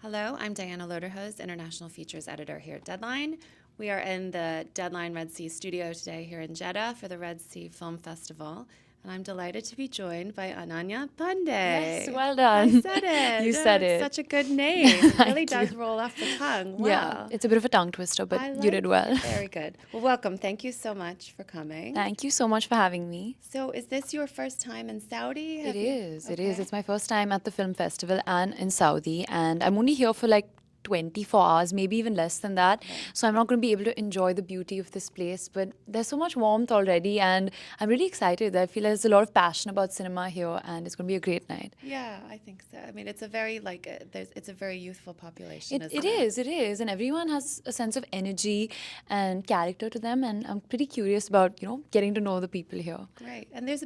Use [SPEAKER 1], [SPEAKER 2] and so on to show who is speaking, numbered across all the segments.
[SPEAKER 1] Hello, I'm Diana Loderhose, International Features Editor here at Deadline. We are in the Deadline Red Sea studio today here in Jeddah for the Red Sea Film Festival. And I'm delighted to be joined by Ananya Panday.
[SPEAKER 2] Yes, well
[SPEAKER 1] I
[SPEAKER 2] done.
[SPEAKER 1] said it.
[SPEAKER 2] You said
[SPEAKER 1] It's
[SPEAKER 2] it.
[SPEAKER 1] such a good name. It really
[SPEAKER 2] Thank you.
[SPEAKER 1] does roll off the tongue.
[SPEAKER 2] Yeah,
[SPEAKER 1] Wow.
[SPEAKER 2] it's a bit of a tongue twister, but
[SPEAKER 1] I
[SPEAKER 2] you did
[SPEAKER 1] like
[SPEAKER 2] well.
[SPEAKER 1] it. Very good. Well, welcome. Thank you so much for coming.
[SPEAKER 2] Thank you so much for having me.
[SPEAKER 1] So, is this your first time in Saudi?
[SPEAKER 2] It
[SPEAKER 1] Have you?
[SPEAKER 2] is. It is.
[SPEAKER 1] Okay.
[SPEAKER 2] It's my first time at the film festival and in Saudi, and I'm only here for like 24 hours, maybe even less than that.
[SPEAKER 1] Okay.
[SPEAKER 2] So I'm not going to be able to enjoy the beauty of this place, but there's so much warmth already, and I'm really excited. I feel there's a lot of passion about cinema here, and it's going to be a great night.
[SPEAKER 1] Yeah, I think so. I mean, it's a very it's a very youthful population,
[SPEAKER 2] It,
[SPEAKER 1] isn't
[SPEAKER 2] it
[SPEAKER 1] it?
[SPEAKER 2] is, it is. And everyone has a sense of energy and character to them. And I'm pretty curious about, getting to know the people here.
[SPEAKER 1] Great. And there is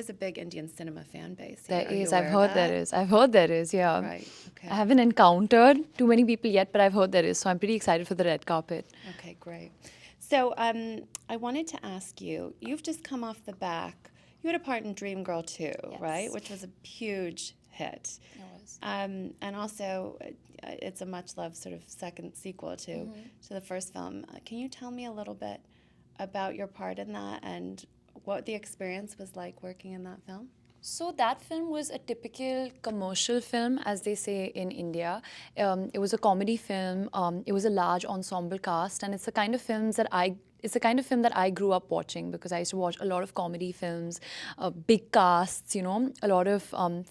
[SPEAKER 1] a big Indian cinema fan base
[SPEAKER 2] There
[SPEAKER 1] here. Are you
[SPEAKER 2] is. I've
[SPEAKER 1] aware of
[SPEAKER 2] heard there
[SPEAKER 1] that?
[SPEAKER 2] is. I've heard there is, yeah.
[SPEAKER 1] Right.
[SPEAKER 2] I
[SPEAKER 1] Okay.
[SPEAKER 2] haven't encountered too many people yet, but I've heard there is. So I'm pretty excited for the red carpet.
[SPEAKER 1] Okay, great. So, I wanted to ask you, you've just come off the back. You had a part in Dreamgirl 2, right?
[SPEAKER 2] Yes.
[SPEAKER 1] Which was a huge hit.
[SPEAKER 2] It was.
[SPEAKER 1] And also, it's a much loved sort of second sequel to the first film. Can you tell me a little bit about your part in that and what the experience was like working in that film?
[SPEAKER 2] So that film was a typical commercial film, as they say in India. It was a comedy film. It was a large ensemble cast, and it's the kind of films that I. It's the kind of film that I grew up watching because I used to watch a lot of comedy films, big casts, a lot of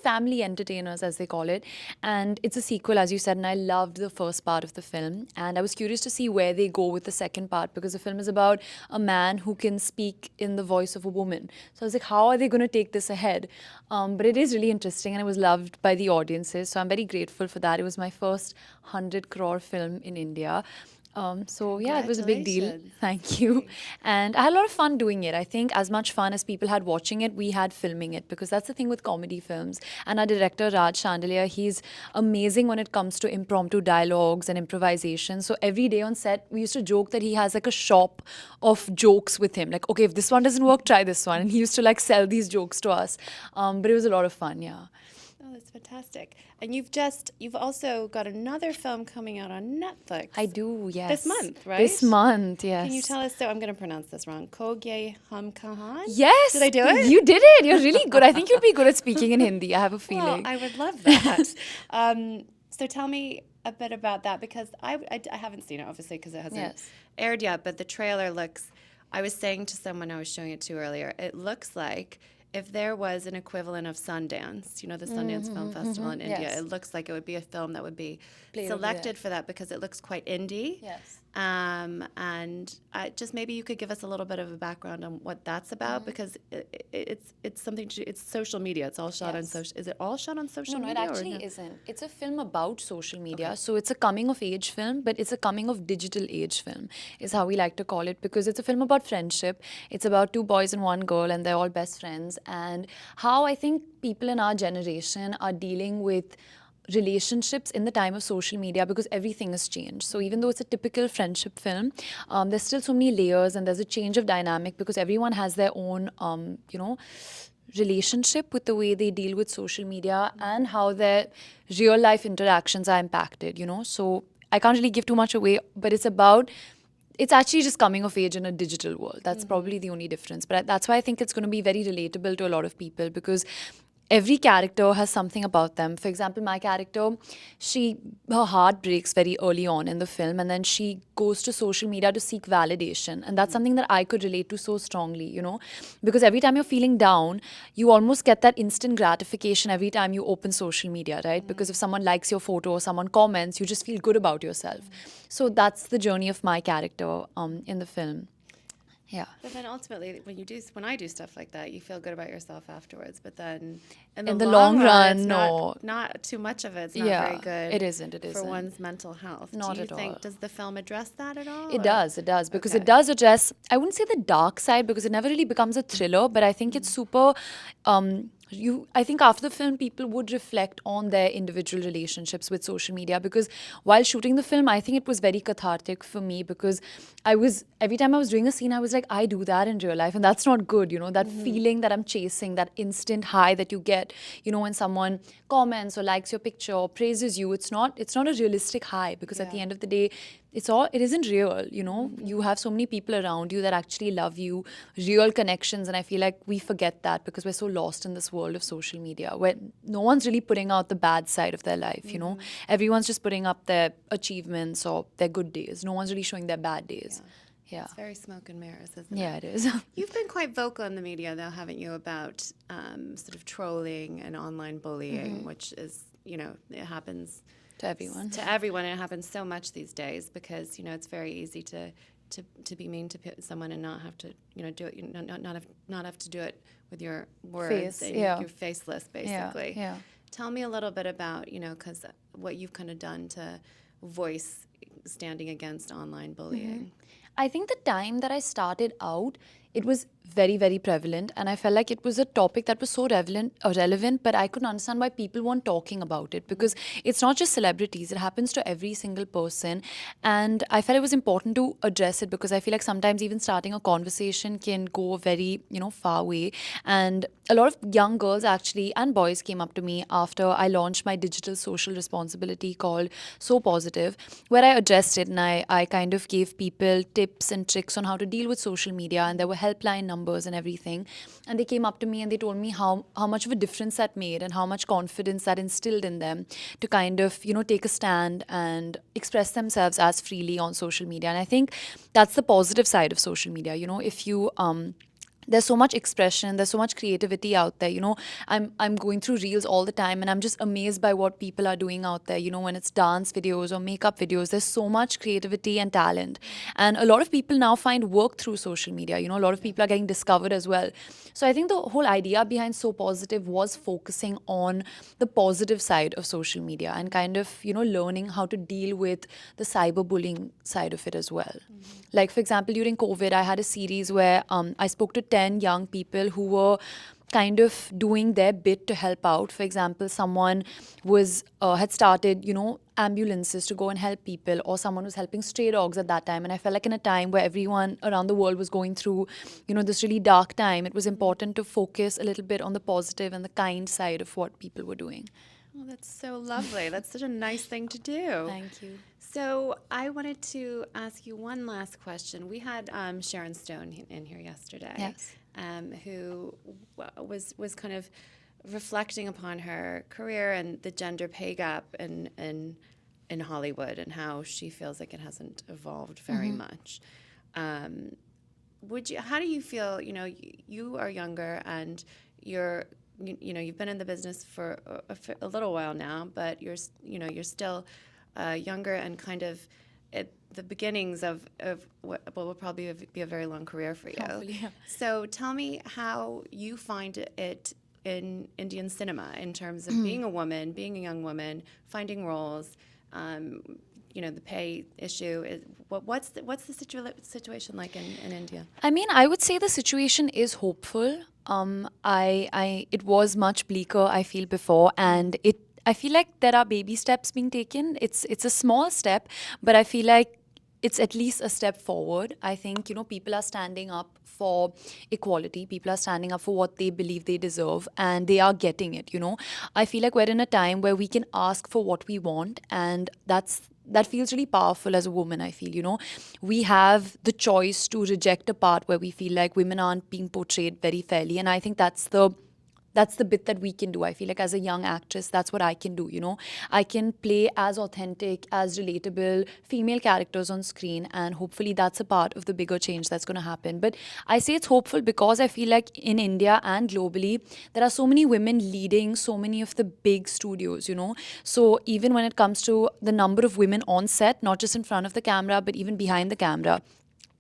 [SPEAKER 2] family entertainers, as they call it. And it's a sequel, as you said, and I loved the first part of the film. And I was curious to see where they go with the second part because the film is about a man who can speak in the voice of a woman. So I was like, how are they going to take this ahead? But it is really interesting and it was loved by the audiences. So I'm very grateful for that. It was my first 100 crore film in India. So yeah, it was a big deal.
[SPEAKER 1] Congratulations.
[SPEAKER 2] Thank you. And I had a lot of fun doing it. I think as much fun as people had watching it, we had filming it because that's the thing with comedy films. And our director, Raj Chandelier, he's amazing when it comes to impromptu dialogues and improvisation. So every day on set, we used to joke that he has like a shop of jokes with him. Like, okay, if this one doesn't work, try this one. And he used to like sell these jokes to us. But it was a lot of fun, yeah.
[SPEAKER 1] Oh, that's fantastic. And you've also got another film coming out on Netflix
[SPEAKER 2] I do, yes.
[SPEAKER 1] this month, right?
[SPEAKER 2] This month, yes.
[SPEAKER 1] Can you tell us, so I'm going to pronounce this wrong, Kogye Hum Kahan?
[SPEAKER 2] Yes.
[SPEAKER 1] Did I do it?
[SPEAKER 2] You did it. You're really good. I think you'd be good at speaking in Hindi. I have a
[SPEAKER 1] Well,
[SPEAKER 2] feeling.
[SPEAKER 1] I would love that. So tell me a bit about that because I haven't seen it, obviously, because it hasn't
[SPEAKER 2] Yes.
[SPEAKER 1] aired yet, but the trailer looks, I was saying to someone I was showing it to earlier, it looks like if there was an equivalent of Sundance, the Sundance Film Festival in India,
[SPEAKER 2] Yes.
[SPEAKER 1] it looks like it would be a film that would be
[SPEAKER 2] Played over
[SPEAKER 1] selected
[SPEAKER 2] there.
[SPEAKER 1] for that because it looks quite indie.
[SPEAKER 2] Yes.
[SPEAKER 1] And just maybe you could give us a little bit of a background on what that's about because it's something to do, it's social media. It's all shot on
[SPEAKER 2] Yes.
[SPEAKER 1] social. Is it all shot on social
[SPEAKER 2] No, it
[SPEAKER 1] media?
[SPEAKER 2] actually
[SPEAKER 1] or no?
[SPEAKER 2] isn't. It's a film about social media. So it's a coming of age film, but it's a coming of digital age film, is how we like to call it, because it's a film about friendship. It's about two boys and one girl, and they're all best friends. And how I think people in our generation are dealing with relationships in the time of social media because everything has changed. So even though it's a typical friendship film, there's still so many layers and there's a change of dynamic because everyone has their own, relationship with the way they deal with social media and how their real life interactions are impacted. So I can't really give too much away, but it's actually just coming of age in a digital world. That's probably the only difference. But that's why I think it's going to be very relatable to a lot of people because every character has something about them. For example, my character, her heart breaks very early on in the film, and then she goes to social media to seek validation. And that's something that I could relate to so strongly, because every time you're feeling down, you almost get that instant gratification every time you open social media, right? Because if someone likes your photo or someone comments, you just feel good about yourself. So that's the journey of my character in the film. Yeah.
[SPEAKER 1] But then ultimately, when I do stuff like that, you feel good about yourself afterwards. But then in
[SPEAKER 2] In
[SPEAKER 1] the
[SPEAKER 2] the
[SPEAKER 1] long
[SPEAKER 2] long
[SPEAKER 1] run,
[SPEAKER 2] run,
[SPEAKER 1] it's
[SPEAKER 2] no.
[SPEAKER 1] not too much of it's not
[SPEAKER 2] Yeah,
[SPEAKER 1] very good.
[SPEAKER 2] it isn't, it
[SPEAKER 1] for
[SPEAKER 2] isn't.
[SPEAKER 1] one's mental health.
[SPEAKER 2] Not
[SPEAKER 1] Do you
[SPEAKER 2] at
[SPEAKER 1] think
[SPEAKER 2] all.
[SPEAKER 1] does the film address that at all?
[SPEAKER 2] It
[SPEAKER 1] or-
[SPEAKER 2] does, because
[SPEAKER 1] Okay.
[SPEAKER 2] it does address, I wouldn't say the dark side because it never really becomes a thriller, but I think it's super I think after the film, people would reflect on their individual relationships with social media, because while shooting the film, I think it was very cathartic for me, because every time I was doing a scene, I was like, I do that in real life, and that's not good, that feeling that I'm chasing, that instant high that you get, when someone comments or likes your picture or praises you. It's not a realistic high, because at the
[SPEAKER 1] Yeah.
[SPEAKER 2] end of the day, it isn't real. You have so many people around you that actually love you, real connections. And I feel like we forget that, because we're so lost in this world of social media, where no one's really putting out the bad side of their life. Everyone's just putting up their achievements or their good days. No one's really showing their bad days. Yeah.
[SPEAKER 1] It's very smoke and mirrors, isn't
[SPEAKER 2] Yeah,
[SPEAKER 1] it?
[SPEAKER 2] it is.
[SPEAKER 1] You've been quite vocal in the media, though, haven't you, about sort of trolling and online bullying, which is, it happens
[SPEAKER 2] To everyone.
[SPEAKER 1] to everyone. And it happens so much these days because, it's very easy to be mean to someone and not have to, do it, not have to do it with your words.
[SPEAKER 2] Face,
[SPEAKER 1] And
[SPEAKER 2] yeah.
[SPEAKER 1] you're faceless, basically.
[SPEAKER 2] Yeah.
[SPEAKER 1] Tell me a little bit about, because what you've kind of done to voice standing against online bullying.
[SPEAKER 2] I think the time that I started out, it was very, very prevalent. And I felt like it was a topic that was so relevant, but I couldn't understand why people weren't talking about it, because it's not just celebrities, it happens to every single person. And I felt it was important to address it, because I feel like sometimes even starting a conversation can go a very, far way. And a lot of young girls actually and boys came up to me after I launched my digital social responsibility called So Positive, where I addressed it, and I kind of gave people tips and tricks on how to deal with social media. And there were helpline numbers and everything. And they came up to me and they told me how much of a difference that made, and how much confidence that instilled in them to kind of, take a stand and express themselves as freely on social media. And I think that's the positive side of social media. If you there's so much expression, there's so much creativity out there. I'm going through reels all the time, and I'm just amazed by what people are doing out there. When it's dance videos or makeup videos, there's so much creativity and talent. And a lot of people now find work through social media. A lot of people are getting discovered as well. So I think the whole idea behind So Positive was focusing on the positive side of social media, and kind of, learning how to deal with the cyberbullying side of it as well. Like, for example, during COVID, I had a series where I spoke to 10 young people who were kind of doing their bit to help out. For example, someone had started, ambulances to go and help people, or someone was helping stray dogs at that time. And I felt like in a time where everyone around the world was going through, this really dark time, it was important to focus a little bit on the positive and the kind side of what people were doing.
[SPEAKER 1] Oh, that's so lovely. That's such a nice thing to do.
[SPEAKER 2] Thank you.
[SPEAKER 1] So I wanted to ask you one last question. We had Sharon Stone in here yesterday,
[SPEAKER 2] Yes.
[SPEAKER 1] Who was kind of reflecting upon her career and the gender pay gap in Hollywood, and how she feels like it hasn't evolved very much. How do you feel? You are younger, and you've been in the business for a little while now, but you're still younger and kind of at the beginnings of what will probably be a very long career for you.
[SPEAKER 2] Hopefully, yeah.
[SPEAKER 1] So tell me how you find it in Indian cinema in terms of being a woman, being a young woman, finding roles. The pay issue. What's the situation like in India?
[SPEAKER 2] I mean, I would say the situation is hopeful. It was much bleaker, I feel, before, and I feel like there are baby steps being taken. It's a small step, but I feel like it's at least a step forward. I think, people are standing up for equality. People are standing up for what they believe they deserve, and they are getting it. I feel like we're in a time where we can ask for what we want, and that feels really powerful as a woman. I feel, we have the choice to reject a part where we feel like women aren't being portrayed very fairly. And I think that's the bit that we can do. I feel like as a young actress, that's what I can do. I can play as authentic, as relatable female characters on screen, and hopefully that's a part of the bigger change that's going to happen. But I say it's hopeful because I feel like in India and globally, there are so many women leading so many of the big studios. So even when it comes to the number of women on set, not just in front of the camera, but even behind the camera.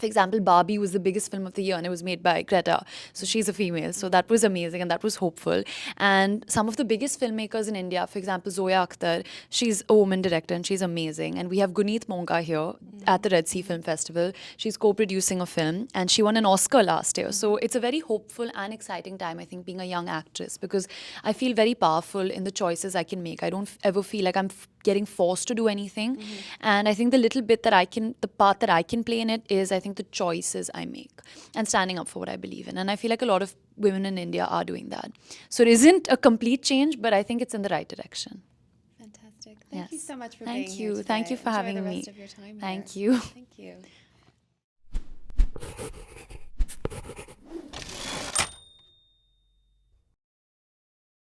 [SPEAKER 2] For For example, Barbie was the biggest film of the year and it was made by Greta. So she's a female. So that was amazing and that was hopeful. And some of the biggest filmmakers in India, for example, Zoya Akhtar, she's a woman director and she's amazing. And we have Guneet Monga here at the Red Sea Film Festival. She's co-producing a film and she won an Oscar last year. So it's a very hopeful and exciting time, I think, being a young actress, because I feel very powerful in the choices I can make. I don't ever feel like I'm getting forced to do anything. And I think the little bit that the part that I can play in it is, I think, the choices I make and standing up for what I believe in. And I feel like a lot of women in India are doing that. So it isn't a complete change, but I think it's in the right direction.
[SPEAKER 1] Fantastic. Thank you
[SPEAKER 2] Yes.
[SPEAKER 1] so much for
[SPEAKER 2] Thank
[SPEAKER 1] being
[SPEAKER 2] you.
[SPEAKER 1] here today.
[SPEAKER 2] Thank you for
[SPEAKER 1] Enjoy
[SPEAKER 2] having
[SPEAKER 1] the
[SPEAKER 2] me.
[SPEAKER 1] rest of your time
[SPEAKER 2] Thank
[SPEAKER 1] here.
[SPEAKER 2] you.
[SPEAKER 1] Thank you.